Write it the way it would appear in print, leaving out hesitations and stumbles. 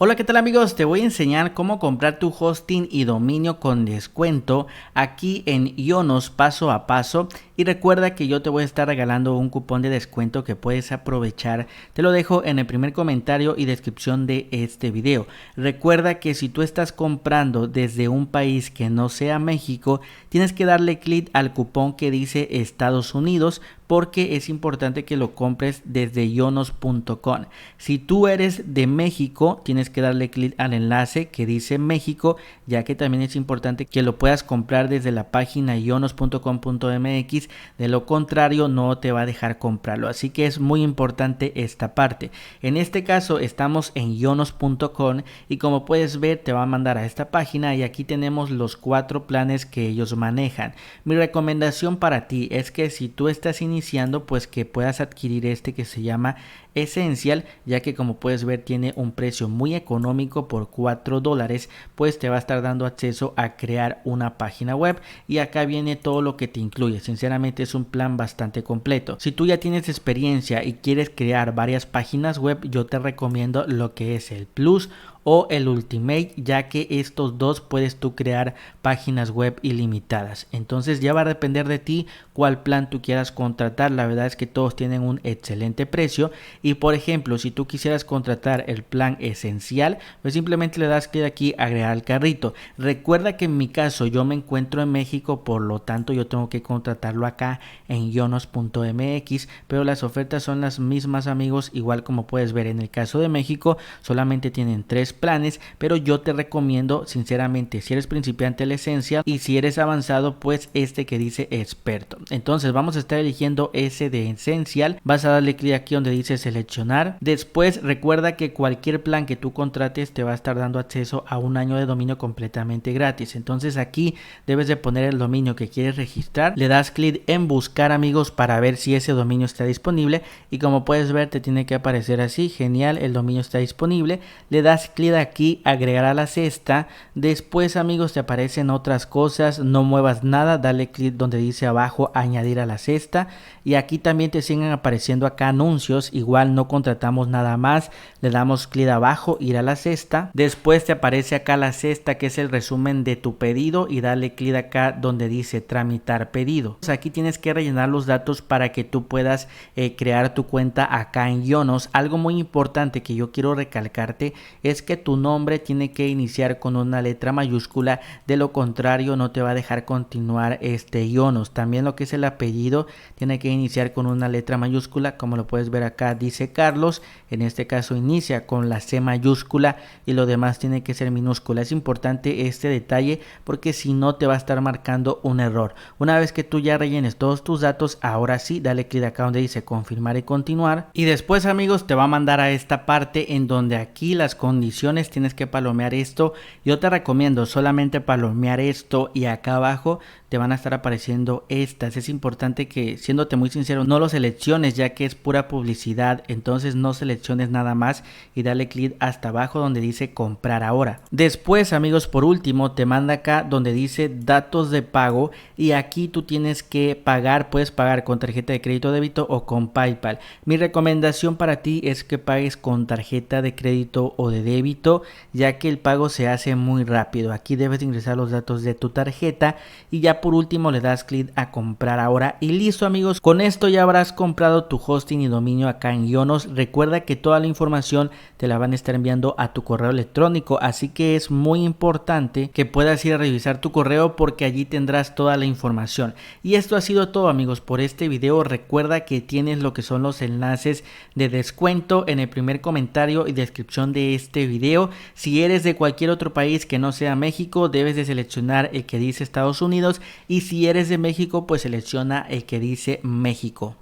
Hola, ¿qué tal amigos? Te voy a enseñar cómo comprar tu hosting y dominio con descuento aquí en Ionos paso a paso. Y recuerda que yo te voy a estar regalando un cupón de descuento que puedes aprovechar. Te lo dejo en el primer comentario y descripción de este video. Recuerda que si tú estás comprando desde un país que no sea México, tienes que darle clic al cupón que dice Estados Unidos, porque es importante que lo compres desde ionos.com. Si tú eres de México, tienes que darle clic al enlace que dice México, ya que también es importante que lo puedas comprar desde la página ionos.com.mx. De lo contrario, no te va a dejar comprarlo. Así que es muy importante esta parte. En este caso, estamos en ionos.com y como puedes ver, te va a mandar a esta página y aquí tenemos los 4 planes que ellos manejan. Mi recomendación para ti es que si tú estás iniciando, pues que puedas adquirir este que se llama Essential, ya que como puedes ver tiene un precio muy económico por $4, pues te va a estar dando acceso a crear una página web y acá viene todo lo que te incluye. Sinceramente es un plan bastante completo. Si tú ya tienes experiencia y quieres crear varias páginas web, yo te recomiendo lo que es el Plus o el Ultimate, ya que estos dos puedes tú crear páginas web ilimitadas. Entonces ya va a depender de ti cuál plan tú quieras contratar. La verdad es que todos tienen un excelente precio y por ejemplo, si tú quisieras contratar el plan esencial, pues simplemente le das clic aquí agregar al carrito. Recuerda que en mi caso yo me encuentro en México, por lo tanto yo tengo que contratarlo acá en ionos.mx, pero las ofertas son las mismas amigos. Igual como puedes ver, en el caso de México solamente tienen 3 planes, pero yo te recomiendo sinceramente, si eres principiante, el Essential, y si eres avanzado, pues este que dice experto. Entonces vamos a estar eligiendo ese de Essential. Vas a darle clic aquí donde dice seleccionar. Después recuerda que cualquier plan que tú contrates te va a estar dando acceso a un año de dominio completamente gratis. Entonces aquí debes de poner el dominio que quieres registrar, le das clic en buscar amigos para ver si ese dominio está disponible y como puedes ver te tiene que aparecer así: genial, el dominio está disponible. Le das clic aquí agregar a la cesta. Después amigos te aparecen otras cosas, no muevas nada, dale clic donde dice abajo añadir a la cesta y aquí también te siguen apareciendo acá anuncios. Igual no contratamos nada más, le damos clic abajo ir a la cesta. Después te aparece acá la cesta que es el resumen de tu pedido y dale clic acá donde dice tramitar pedido. Pues aquí tienes que rellenar los datos para que tú puedas crear tu cuenta acá en Ionos. Algo muy importante que yo quiero recalcarte es que tu nombre tiene que iniciar con una letra mayúscula, de lo contrario no te va a dejar continuar Ionos. También lo que es el apellido tiene que iniciar con una letra mayúscula, como lo puedes ver acá dice Carlos, en este caso inicia con la C mayúscula y lo demás tiene que ser minúscula. Es importante este detalle porque si no te va a estar marcando un error. Una vez que tú ya rellenes todos tus datos, ahora sí dale clic acá donde dice confirmar y continuar y después amigos te va a mandar a esta parte en donde aquí las condiciones tienes que palomear esto. Yo te recomiendo solamente palomear esto y acá abajo te van a estar apareciendo estas. Es importante que, siéndote muy sincero, no lo selecciones ya que es pura publicidad. Entonces no selecciones nada más y dale clic hasta abajo donde dice comprar ahora. Después amigos, por último te manda acá donde dice datos de pago y aquí tú tienes que pagar. Puedes pagar con tarjeta de crédito, débito o con PayPal. Mi recomendación para ti es que pagues con tarjeta de crédito o de débito, ya que el pago se hace muy rápido. Aquí debes de ingresar los datos de tu tarjeta y ya por último le das clic a comprar ahora y listo amigos. Con esto ya habrás comprado tu hosting y dominio acá en Ionos. Recuerda que toda la información te la van a estar enviando a tu correo electrónico, así que es muy importante que puedas ir a revisar tu correo porque allí tendrás toda la información. Y esto ha sido todo amigos por este video. Recuerda que tienes lo que son los enlaces de descuento en el primer comentario y descripción de este video. Si eres de cualquier otro país que no sea México, debes de seleccionar el que dice Estados Unidos y si eres de México, pues selecciona el que dice México.